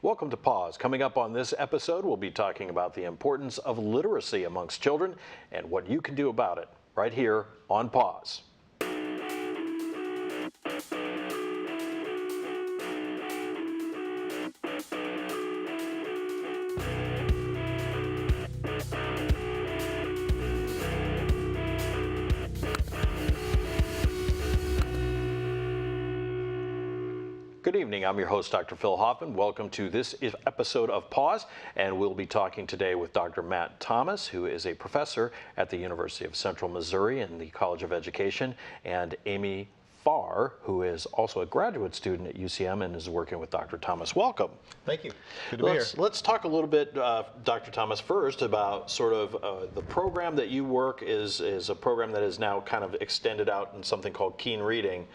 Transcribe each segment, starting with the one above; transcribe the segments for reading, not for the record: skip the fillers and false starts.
Welcome to Pause. Coming up on this episode, we'll be talking about the importance of literacy amongst children and what you can do about it right here on Pause. Good evening. I'm your host, Dr. Phil Hoffman. Welcome to this episode of Pause, and we'll be talking today with Dr. Matt Thomas, who is a professor at the University of Central Missouri in the College of Education, and Amy Farr, who is also a graduate student at UCM and is working with Dr. Thomas. Welcome. Thank you. Good to be here. Let's talk a little bit, Dr. Thomas, first about sort of the program that you work is a program that is now kind of extended out in something called Keen Reading.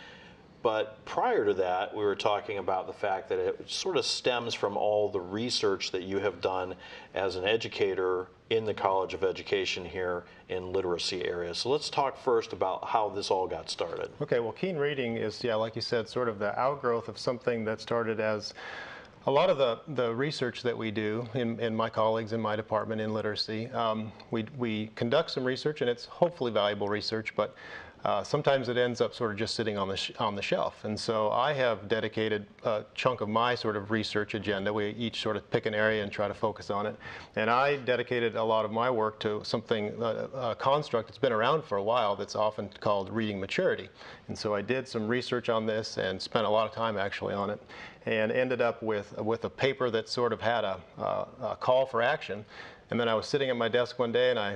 But prior to that, we were talking about the fact that it sort of stems from all the research that you have done as an educator in the College of Education here in literacy areas. So let's talk first about how this all got started. Okay, well, Keen Reading is, like you said, sort of the outgrowth of something that started as a lot of the research that we do in my colleagues in my department in literacy. We conduct some research, and it's hopefully valuable research, but sometimes it ends up sort of just sitting on the shelf. And so I have dedicated a chunk of my sort of research agenda. We each sort of pick an area and try to focus on it. And I dedicated a lot of my work to something, a construct that's been around for a while that's often called reading maturity. And so I did some research on this and spent a lot of time actually on it, and ended up with a paper that sort of had a call for action. And then I was sitting at my desk one day and I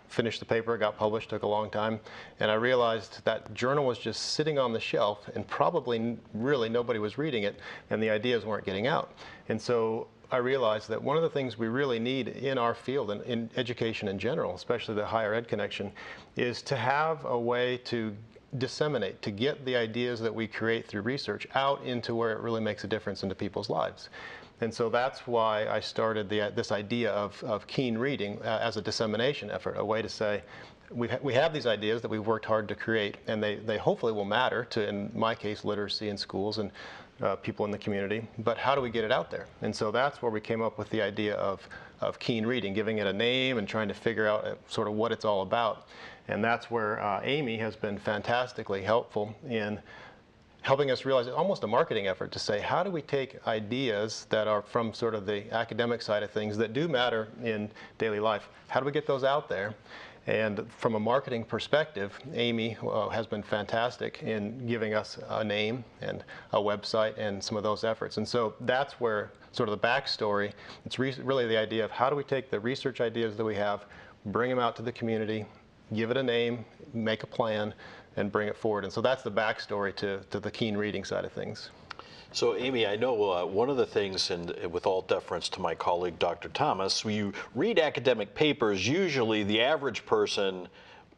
finished the paper. It got published, took a long time, and I realized that journal was just sitting on the shelf and probably really nobody was reading it, and the ideas weren't getting out. And so I realized that one of the things we really need in our field and in education in general, especially the higher ed connection, is to have a way to disseminate, to get the ideas that we create through research out into where it really makes a difference into people's lives. And so that's why I started this idea of Keen Reading as a dissemination effort, a way to say, we have these ideas that we've worked hard to create, and they hopefully will matter to, in my case, literacy in schools and people in the community, but how do we get it out there? And so that's where we came up with the idea of Keen Reading, giving it a name and trying to figure out sort of what it's all about. And that's where Amy has been fantastically helpful in helping us realize it's almost a marketing effort to say, how do we take ideas that are from sort of the academic side of things that do matter in daily life, how do we get those out there? And from a marketing perspective, Amy has been fantastic in giving us a name and a website and some of those efforts. And so that's where sort of the backstory, it's really the idea of how do we take the research ideas that we have, bring them out to the community, give it a name, make a plan, and bring it forward. And so that's the backstory to the Keen Reading side of things. So Amy, I know one of the things, and with all deference to my colleague Dr. Thomas, when you read academic papers, usually the average person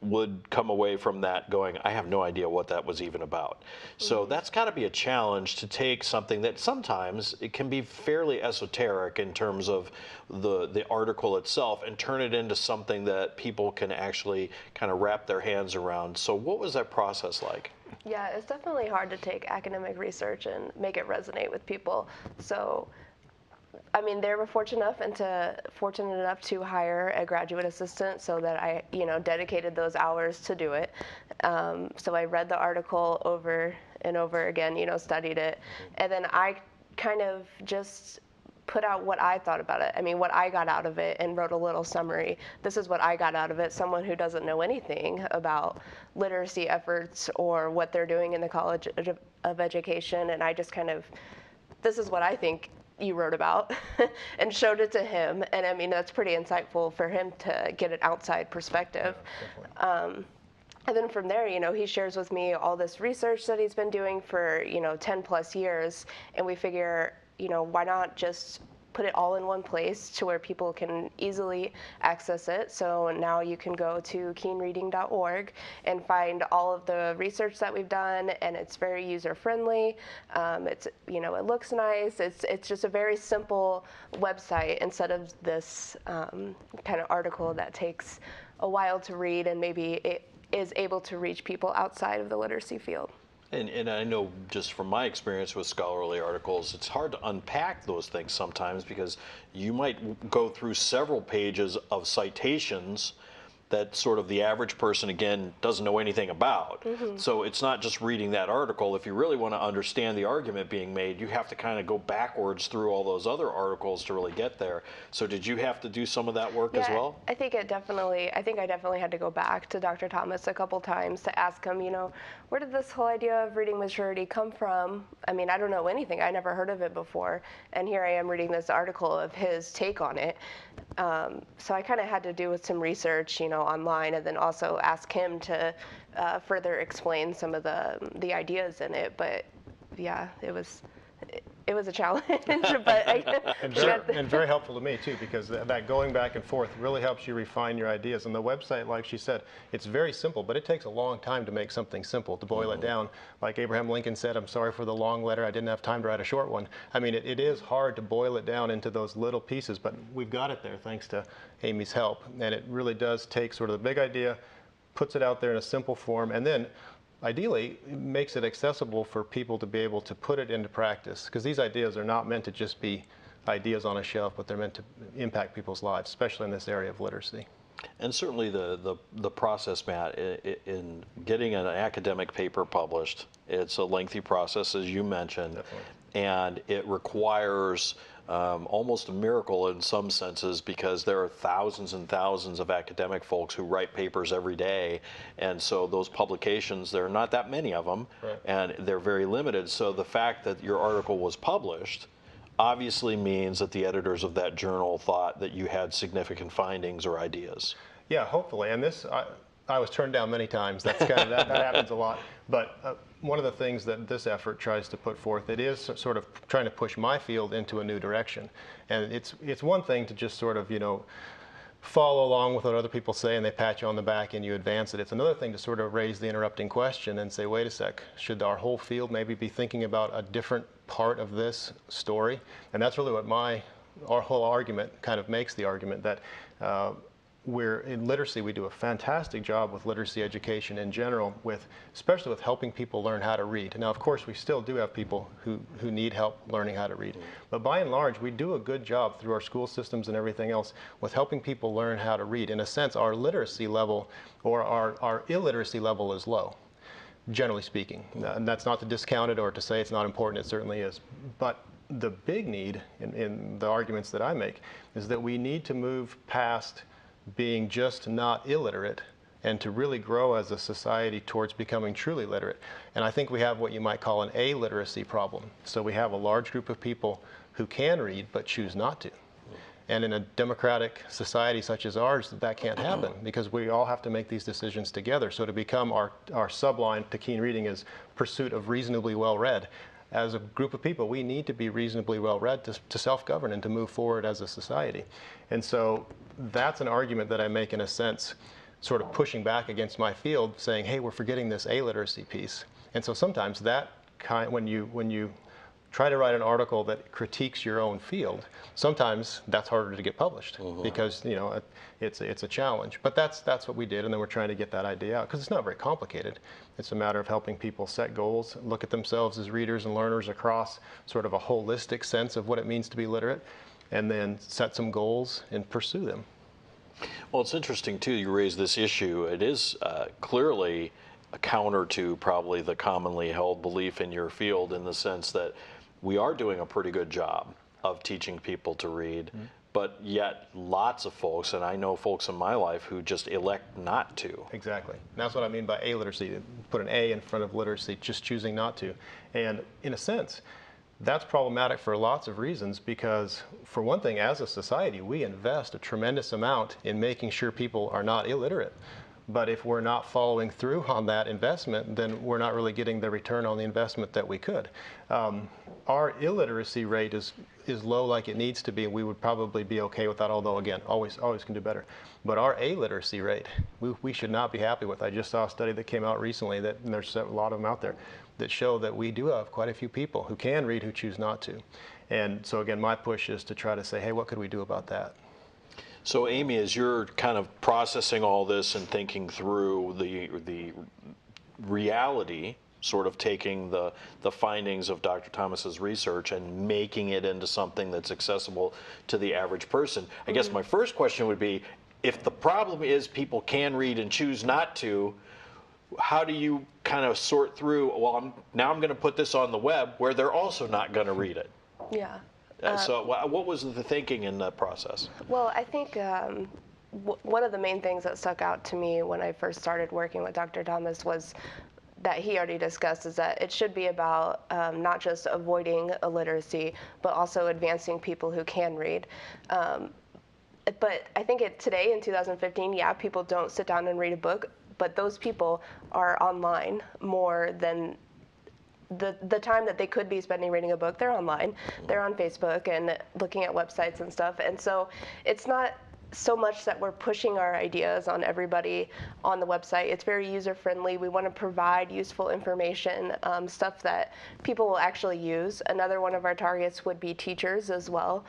would come away from that going, I have no idea what that was even about. So that's got to be a challenge to take something that sometimes it can be fairly esoteric in terms of the article itself and turn it into something that people can actually kind of wrap their hands around. So what was that process like? Yeah, it's definitely hard to take academic research and make it resonate with people. So I mean, they were fortunate enough to hire a graduate assistant so that I, dedicated those hours to do it. So I read the article over and over again, studied it. And then I kind of just put out what I thought about it. I mean, what I got out of it, and wrote a little summary. This is what I got out of it. Someone who doesn't know anything about literacy efforts or what they're doing in the College of Education. And I just this is what I think you wrote about, and showed it to him. And I mean, that's pretty insightful for him to get an outside perspective. Yeah, and then from there, he shares with me all this research that he's been doing for, 10 plus years. And we figure, why not just put it all in one place to where people can easily access it. So now you can go to keenreading.org and find all of the research that we've done, and it's very user friendly. It looks nice. It's just a very simple website instead of this kind of article that takes a while to read and maybe it is able to reach people outside of the literacy field. And I know just from my experience with scholarly articles, it's hard to unpack those things sometimes because you might go through several pages of citations that sort of the average person, again, doesn't know anything about. So it's not just reading that article. If you really want to understand the argument being made, you have to kind of go backwards through all those other articles to really get there. So did you have to do some of that work as well? I think I definitely had to go back to Dr. Thomas a couple times to ask him, where did this whole idea of reading maturity come from? I mean, I don't know anything. I never heard of it before. And here I am reading this article of his take on it. So I kind of had to do with some research, online, and then also ask him to further explain some of the ideas in it. But yeah, it was a challenge, but and very helpful to me too, because that going back and forth really helps you refine your ideas. And the website, like she said, it's very simple, but it takes a long time to make something simple, to boil it down. Like Abraham Lincoln said, I'm sorry for the long letter, I didn't have time to write a short one. I mean, it is hard to boil it down into those little pieces, but we've got it there thanks to Amy's help. And it really does take sort of the big idea, puts it out there in a simple form, and then ideally, it makes it accessible for people to be able to put it into practice, because these ideas are not meant to just be ideas on a shelf, but they're meant to impact people's lives, especially in this area of literacy. And certainly the process, Matt, in getting an academic paper published, it's a lengthy process, as you mentioned. Definitely. And it requires almost a miracle in some senses, because there are thousands and thousands of academic folks who write papers every day, and so those publications, there are not that many of them, right, and they're very limited. So the fact that your article was published obviously means that the editors of that journal thought that you had significant findings or ideas. Yeah, hopefully. And this, I was turned down many times. That's kind of, that happens a lot. But one of the things that this effort tries to put forth, it is sort of trying to push my field into a new direction. And it's one thing to just sort of, follow along with what other people say and they pat you on the back and you advance it. It's another thing to sort of raise the interrupting question and say, wait a sec, should our whole field maybe be thinking about a different part of this story? And that's really what our whole argument kind of makes the argument that in literacy, we do a fantastic job with literacy education in general, especially with helping people learn how to read. Now, of course, we still do have people who need help learning how to read. But by and large, we do a good job through our school systems and everything else with helping people learn how to read. In a sense, our literacy level or our illiteracy level is low, generally speaking. And that's not to discount it or to say it's not important. It certainly is. But the big need in the arguments that I make is that we need to move past being just not illiterate and to really grow as a society towards becoming truly literate. And I think we have what you might call an illiteracy problem. So we have a large group of people who can read but choose not to. And in a democratic society such as ours, that can't happen because we all have to make these decisions together. So to become our subline to keen reading is pursuit of reasonably well read. As a group of people, we need to be reasonably well read to self-govern and to move forward as a society. And so that's an argument that I make, in a sense, sort of pushing back against my field, saying, hey, we're forgetting this illiteracy piece. And so sometimes that when you try to write an article that critiques your own field, sometimes that's harder to get published because it's a challenge. But that's what we did, and then we're trying to get that idea out because it's not very complicated. It's a matter of helping people set goals, look at themselves as readers and learners across sort of a holistic sense of what it means to be literate, and then set some goals and pursue them. Well, it's interesting too, you raise this issue. It is clearly a counter to probably the commonly held belief in your field, in the sense that we are doing a pretty good job of teaching people to read, but yet lots of folks, and I know folks in my life who just elect not to. Exactly. And that's what I mean by illiteracy. Put an A in front of literacy, just choosing not to. And in a sense, that's problematic for lots of reasons because, for one thing, as a society, we invest a tremendous amount in making sure people are not illiterate. But if we're not following through on that investment, then we're not really getting the return on the investment that we could. Our illiteracy rate is low like it needs to be, and we would probably be okay with that, although, again, always can do better. But our illiteracy rate, we should not be happy with. I just saw a study that came out recently, and there's a lot of them out there, that show that we do have quite a few people who can read who choose not to. And so, again, my push is to try to say, hey, what could we do about that? So, Amy, as you're kind of processing all this and thinking through the reality, sort of taking the findings of Dr. Thomas's research and making it into something that's accessible to the average person. I guess my first question would be, if the problem is people can read and choose not to, how do you kind of sort through, well, now I'm going to put this on the web where they're also not going to read it? Yeah. So what was the thinking in that process? Well, I think one of the main things that stuck out to me when I first started working with Dr. Thomas was that he already discussed, is that it should be about not just avoiding illiteracy, but also advancing people who can read. But I think today in 2015, yeah, people don't sit down and read a book, but those people are online more than the time that they could be spending reading a book. They're online, they're on Facebook and looking at websites and stuff. And so it's not so much that we're pushing our ideas on everybody on the website. It's very user friendly. We want to provide useful information, stuff that people will actually use. Another one of our targets would be teachers as well.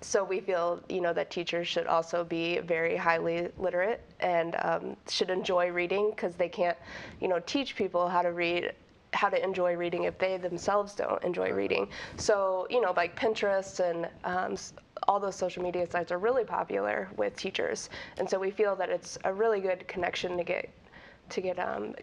So we feel, that teachers should also be very highly literate and should enjoy reading, because they can't, teach people how to read, how to enjoy reading if they themselves don't enjoy reading. So, like Pinterest and all those social media sites are really popular with teachers, and so we feel that it's a really good connection to get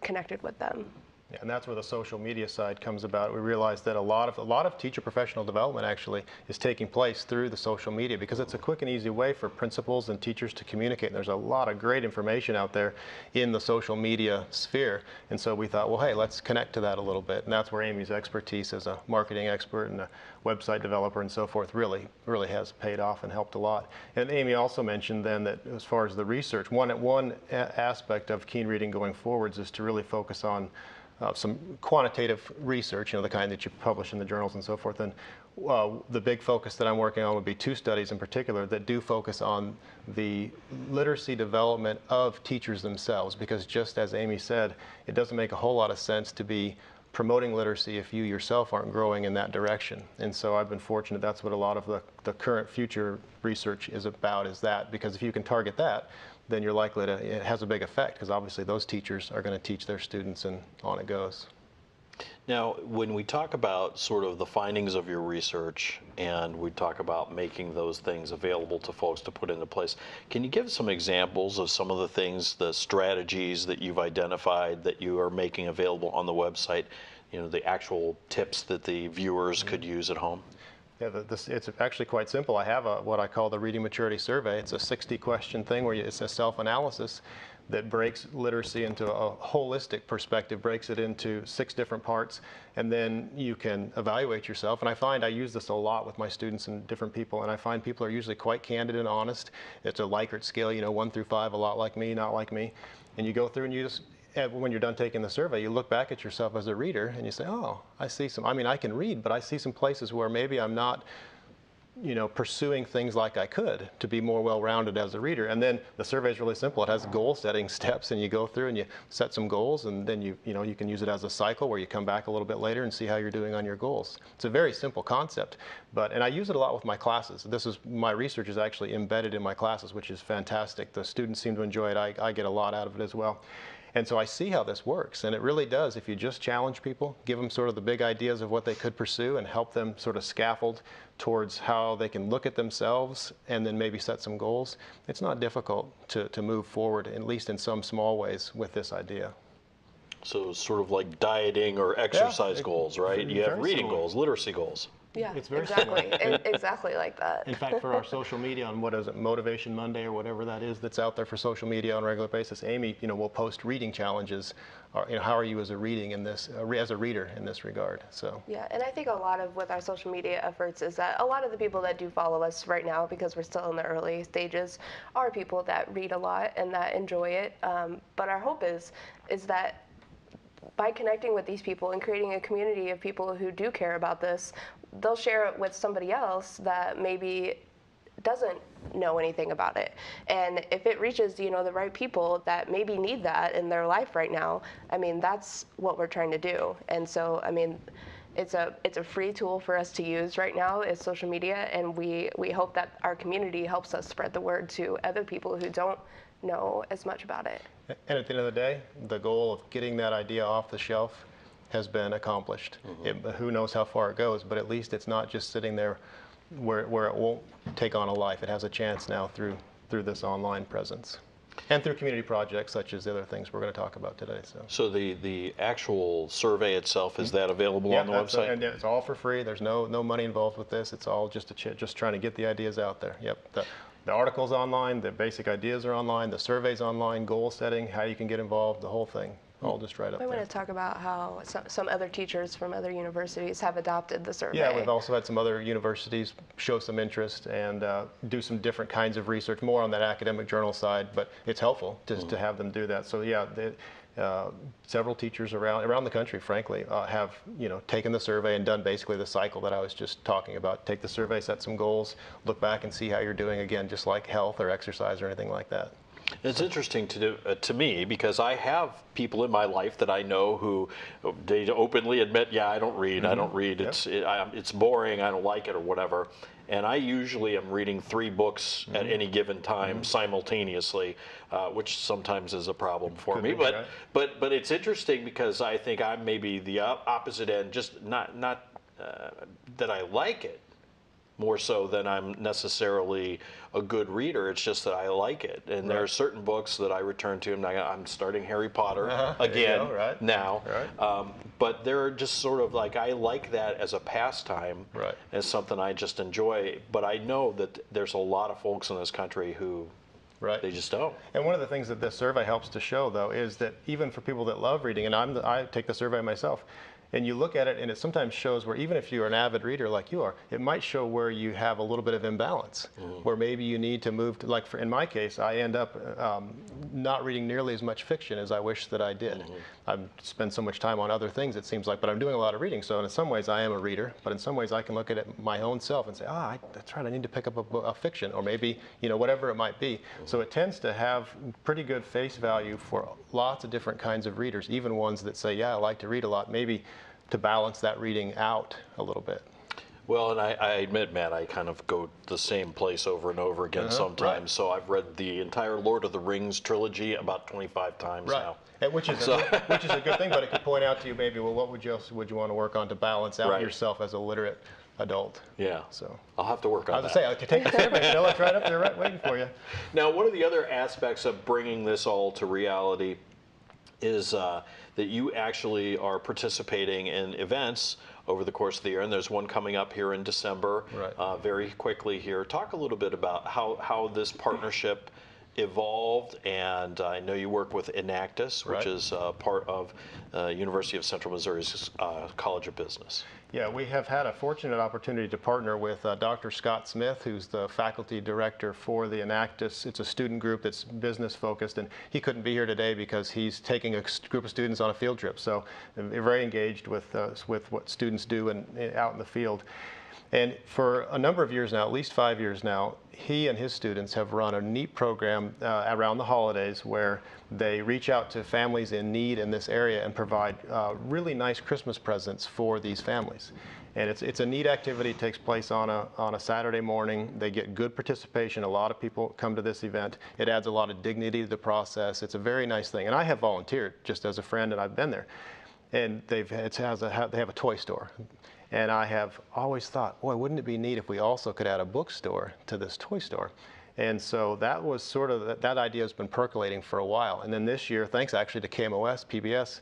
connected with them. Yeah, and that's where the social media side comes about. We realize that a lot of teacher professional development actually is taking place through the social media, because it's a quick and easy way for principals and teachers to communicate. And there's a lot of great information out there in the social media sphere. And so we thought, well, hey, let's connect to that a little bit. And that's where Amy's expertise as a marketing expert and a website developer and so forth really has paid off and helped a lot. And Amy also mentioned then that as far as the research, one aspect of Keen Reading going forwards is to really focus on some quantitative research, the kind that you publish in the journals and so forth. And the big focus that I'm working on would be 2 studies in particular that do focus on the literacy development of teachers themselves, because just as Amy said, it doesn't make a whole lot of sense to be promoting literacy if you yourself aren't growing in that direction. And so I've been fortunate, that's what a lot of the current future research is about, is that, because if you can target that, then you're likely to, it has a big effect, because obviously those teachers are going to teach their students, and on it goes. Now, when we talk about sort of the findings of your research and we talk about making those things available to folks to put into place, can you give some examples of some of the things, the strategies that you've identified that you are making available on the website, the actual tips that the viewers could use at home? Yeah, it's actually quite simple. I have what I call the Reading Maturity Survey. It's a 60-question thing where it's a self-analysis that breaks literacy into a holistic perspective, breaks it into 6 different parts, and then you can evaluate yourself. And I find I use this a lot with my students and different people, and I find people are usually quite candid and honest. It's a Likert scale, 1 through 5, a lot like me, not like me. And you go through and you just, when you're done taking the survey, you look back at yourself as a reader and you say, oh, I see some, I can read, but I see some places where maybe I'm not, pursuing things like I could to be more well-rounded as a reader. And then the survey is really simple. It has goal setting steps, and you go through and you set some goals, and then you can use it as a cycle where you come back a little bit later and see how you're doing on your goals. It's a very simple concept, and I use it a lot with my classes. My research is actually embedded in my classes, which is fantastic. The students seem to enjoy it. I get a lot out of it as well. And so I see how this works, and it really does. If you just challenge people, give them sort of the big ideas of what they could pursue, and help them sort of scaffold towards how they can look at themselves and then maybe set some goals, it's not difficult to move forward, at least in some small ways, with this idea. So sort of like dieting or exercise goals, right? You have reading goals, literacy goals. Yeah, it's very exactly. Exactly like that. In fact, for our social media on what is it, Motivation Monday or whatever that is that's out there for social media on a regular basis, Amy, will post reading challenges. How are you as a reader in this regard? So yeah, and I think a lot of with our social media efforts is that a lot of the people that do follow us right now, because we're still in the early stages, are people that read a lot and that enjoy it. But our hope is that by connecting with these people and creating a community of people who do care about this, they'll share it with somebody else that maybe doesn't know anything about it. And if it reaches, the right people that maybe need that in their life right now, that's what we're trying to do. And so, it's a free tool for us to use right now, is social media, and we hope that our community helps us spread the word to other people who don't know as much about it. And at the end of the day, the goal of getting that idea off the shelf has been accomplished. Who knows how far it goes, but at least it's not just sitting there where it won't take on a life. It has a chance now through this online presence. And through community projects such as the other things we're going to talk about today. So the actual survey itself, is that available on the website? And it's all for free. There's no money involved with this. It's all just just trying to get the ideas out there. Yep. The article's online, the basic ideas are online, the survey's online, goal setting, how you can get involved, the whole thing, all just right up I there. want to talk about how some other teachers from other universities have adopted the survey. Yeah, we've also had some other universities show some interest and do some different kinds of research, more on that academic journal side, but it's helpful to have them do that. So yeah, several teachers around the country, frankly, have taken the survey and done basically the cycle that I was just talking about. Take the survey, set some goals, look back and see how you're doing, again, just like health or exercise or anything like that. It's interesting to me because I have people in my life that I know who they openly admit, yeah, I don't read. I don't read. Yep. It's boring. I don't like it or whatever. And I usually am reading 3 books at any given time simultaneously, which sometimes is a problem for me. But it's interesting because I think I'm maybe the opposite end. Just not that I like it, more so than I'm necessarily a good reader. It's just that I like it. And there are certain books that I return to. I'm starting Harry Potter again now. But they're just sort of like, I like that as a pastime, as something I just enjoy. But I know that there's a lot of folks in this country who they just don't. And one of the things that this survey helps to show, though, is that even for people that love reading, and I take the survey myself, and you look at it and it sometimes shows where even if you're an avid reader like you are, it might show where you have a little bit of imbalance, where maybe you need to move to, like in my case, I end up not reading nearly as much fiction as I wish that I did. I spend so much time on other things, it seems like, but I'm doing a lot of reading. So in some ways I am a reader, but in some ways I can look at it my own self and say, that's right, I need to pick up a fiction, or maybe, whatever it might be. So it tends to have pretty good face value for lots of different kinds of readers, even ones that say, yeah, I like to read a lot, maybe to balance that reading out a little bit. Well, and I admit, Matt, I kind of go the same place over and over again sometimes. So I've read the entire Lord of the Rings trilogy about 25 times now. And which is a good thing, but it could point out to you maybe, well, what would you want to work on to balance out yourself as a literate adult? Yeah. So I'll have to work on that. I was going to say, take the survey, it's right up there waiting for you. Now, one of the other aspects of bringing this all to reality is that you actually are participating in events over the course of the year, and there's one coming up here in December, very quickly here. Talk a little bit about how this partnership evolved, and I know you work with Enactus, which is part of University of Central Missouri's College of Business. Yeah, we have had a fortunate opportunity to partner with Dr. Scott Smith, who's the faculty director for the Enactus. It's a student group that's business focused, and he couldn't be here today because he's taking a group of students on a field trip. So very engaged with what students do out in the field. And for a number of years now, at least 5 years now, he and his students have run a neat program around the holidays where they reach out to families in need in this area and provide really nice Christmas presents for these families. And it's a neat activity. It takes place on a Saturday morning. They get good participation. A lot of people come to this event. It adds a lot of dignity to the process. It's a very nice thing. And I have volunteered just as a friend, and I've been there. And they have a toy store. And I have always thought, boy, wouldn't it be neat if we also could add a bookstore to this toy store? And so that was sort of, that idea has been percolating for a while. And then this year, thanks actually to KMOS, PBS,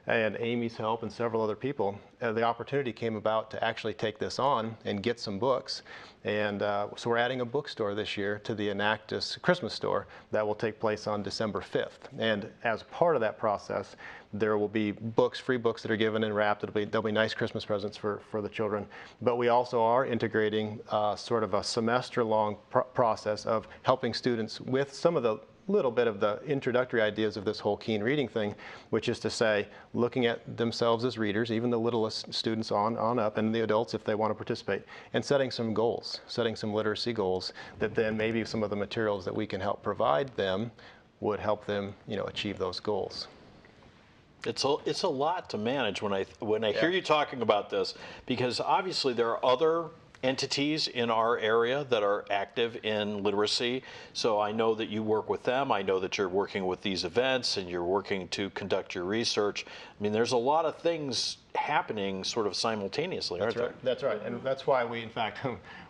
and Amy's help and several other people, the opportunity came about to actually take this on and get some books. And so we're adding a bookstore this year to the Enactus Christmas store that will take place on December 5th. And as part of that process, there will be books, free books that are given and wrapped. There'll be nice Christmas presents for the children. But we also are integrating sort of a semester-long process of helping students with some of the little bit of the introductory ideas of this whole keen reading thing, which is to say, looking at themselves as readers, even the littlest students on up, and the adults if they want to participate, and setting some goals, setting some literacy goals that then maybe some of the materials that we can help provide them would help them, achieve those goals. It's a lot to manage when I hear you talking about this, because obviously there are other entities in our area that are active in literacy. So I know that you work with them. I know that you're working with these events and you're working to conduct your research. I mean, there's a lot of things happening sort of simultaneously, aren't there? That's right. And that's why we, in fact,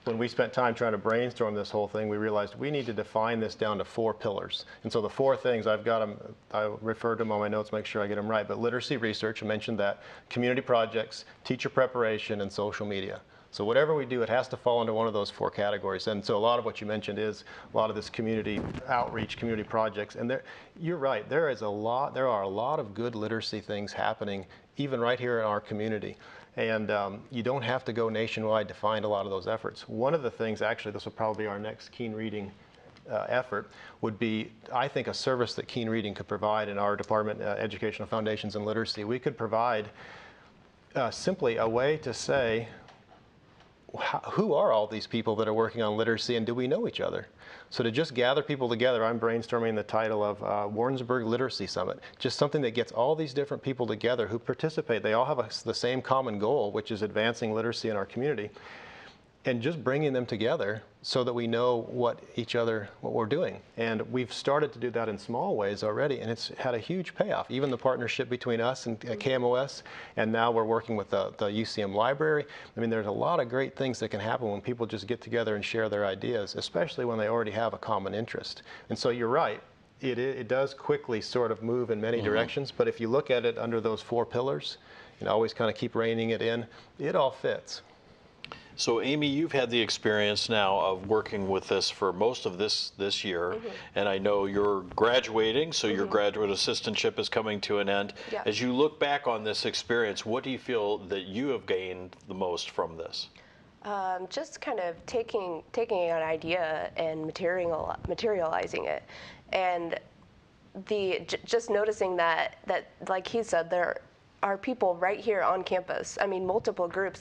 when we spent time trying to brainstorm this whole thing, we realized we need to define this down to 4 pillars. And so the 4 things, I've got them, I referred to them on my notes, make sure I get them right. But literacy research, I mentioned that, community projects, teacher preparation, and social media. So whatever we do, it has to fall into one of those 4 categories. And so a lot of what you mentioned is a lot of this community outreach, community projects. And you're right, there are a lot of good literacy things happening even right here in our community. And you don't have to go nationwide to find a lot of those efforts. One of the things, actually, this will probably be our next Keen Reading effort, would be, I think, a service that Keen Reading could provide in our department, Educational Foundations and Literacy. We could provide simply a way to say, who are all these people that are working on literacy, and do we know each other? So to just gather people together, I'm brainstorming the title of Warrensburg Literacy Summit, just something that gets all these different people together who participate. They all have the same common goal, which is advancing literacy in our community, and just bringing them together so that we know what we're doing. And we've started to do that in small ways already, and it's had a huge payoff. Even the partnership between us and KMOS, and now we're working with the UCM library. I mean, there's a lot of great things that can happen when people just get together and share their ideas, especially when they already have a common interest. And so you're right, it does quickly sort of move in many directions, but if you look at it under those 4 pillars, and always kind of keep reining it in, it all fits. So Amy, you've had the experience now of working with this for most of this year, and I know you're graduating, so your graduate assistantship is coming to an end. Yeah. As you look back on this experience, what do you feel that you have gained the most from this? Just kind of taking an idea and materializing it, and just noticing that like he said, there are people right here on campus. I mean, multiple groups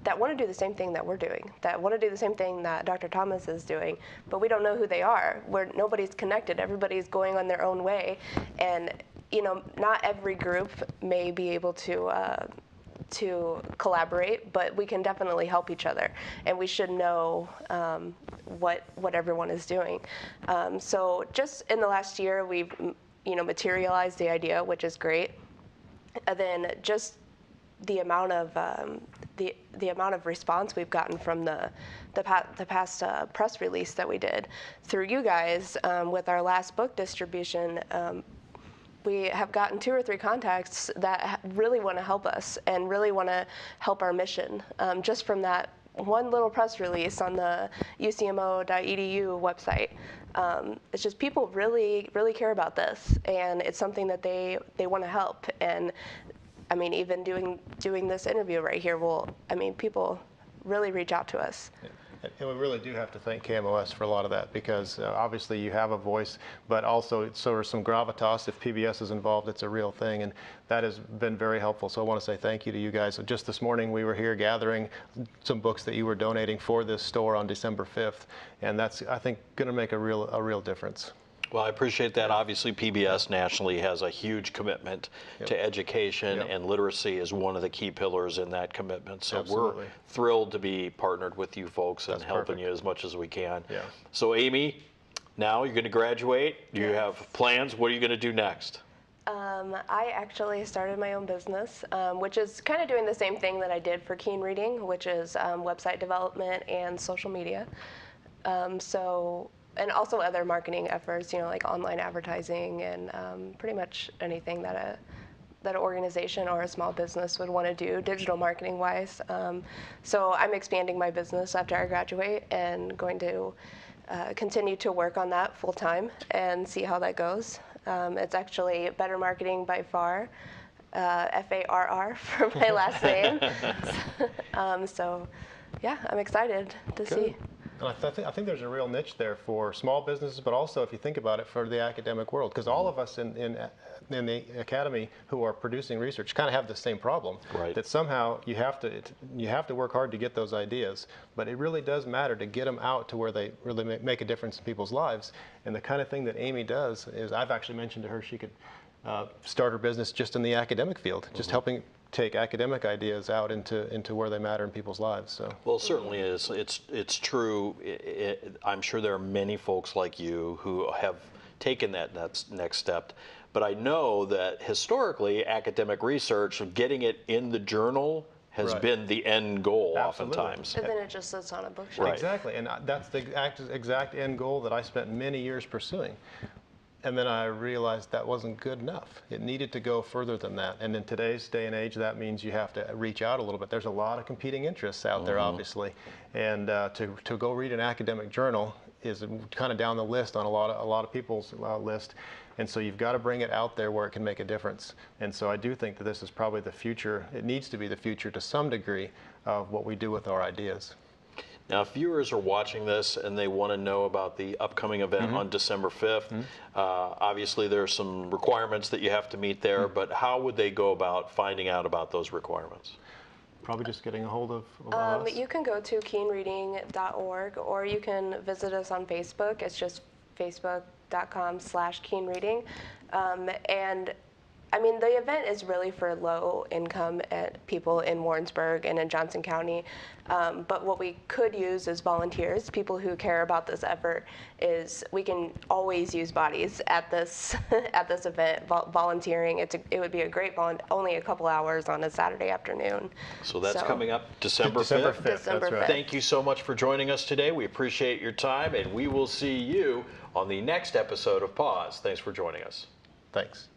that want to do the same thing that we're doing, that want to do the same thing that Dr. Thomas is doing, but we don't know who they are. Nobody's connected. Everybody's going on their own way, and not every group may be able to collaborate, but we can definitely help each other, and we should know what everyone is doing. So just in the last year, we've materialized the idea, which is great, and then just the amount of the amount of response we've gotten from the past press release that we did through you guys with our last book distribution. We have gotten 2 or 3 contacts that really want to help us and really want to help our mission, just from that one little press release on the ucmo.edu website. It's just people really care about this, and it's something that they want to help. And I mean, even doing this interview right here people really reach out to us. And we really do have to thank KMOS for a lot of that, because obviously you have a voice, but also so there's some gravitas. If PBS is involved, it's a real thing, and that has been very helpful. So I want to say thank you to you guys. Just this morning we were here gathering some books that you were donating for this store on December 5th, and that's, I think, going to make a real difference. Well, I appreciate that. Obviously, PBS nationally has a huge commitment to education, and literacy is one of the key pillars in that commitment. So Absolutely. We're thrilled to be partnered with you folks and helping you as much as we can. Yeah. So Amy, now you're going to graduate. Do you have plans? What are you going to do next? I actually started my own business, which is kind of doing the same thing that I did for Keen Reading, which is website development and social media. And also other marketing efforts, like online advertising and pretty much anything that an organization or a small business would want to do digital marketing wise. So I'm expanding my business after I graduate and going to continue to work on that full time and see how that goes. It's actually Better Marketing by Farr, Farr for my last name. So yeah, I'm excited to see. And I think there's a real niche there for small businesses, but also, if you think about it, for the academic world, because all of us in the academy who are producing research kind of have the same problem. Right. That somehow you have to work hard to get those ideas, but it really does matter to get them out to where they really make a difference in people's lives. And the kind of thing that Amy does is, I've actually mentioned to her she could start her business just in the academic field, just helping take academic ideas out into where they matter in people's lives. So. Well, it certainly is. It's true. I'm sure there are many folks like you who have taken that next step. But I know that historically, academic research, getting it in the journal has been the end goal oftentimes. And then it just sits on a bookshelf. Right. Exactly, and that's the exact end goal that I spent many years pursuing. And then I realized that wasn't good enough. It needed to go further than that. And in today's day and age, that means you have to reach out a little bit. There's a lot of competing interests out there, obviously. And to go read an academic journal is kind of down the list on a lot of people's list. And so you've got to bring it out there where it can make a difference. And so I do think that this is probably the future. It needs to be the future to some degree of what we do with our ideas. Now, if viewers are watching this and they want to know about the upcoming event on December 5th, obviously there are some requirements that you have to meet there, but how would they go about finding out about those requirements? Probably just getting a hold of us. You can go to keenreading.org, or you can visit us on Facebook. It's just facebook.com/keenreading. And I mean, the event is really for low-income people in Warrensburg and in Johnson County. But what we could use is volunteers, people who care about this effort. We can always use bodies at this at this event. Volunteering, it would be a great only a couple hours on a Saturday afternoon. So that's coming up December 5th. December 5th. Thank you so much for joining us today. We appreciate your time, and we will see you on the next episode of Pause. Thanks for joining us. Thanks.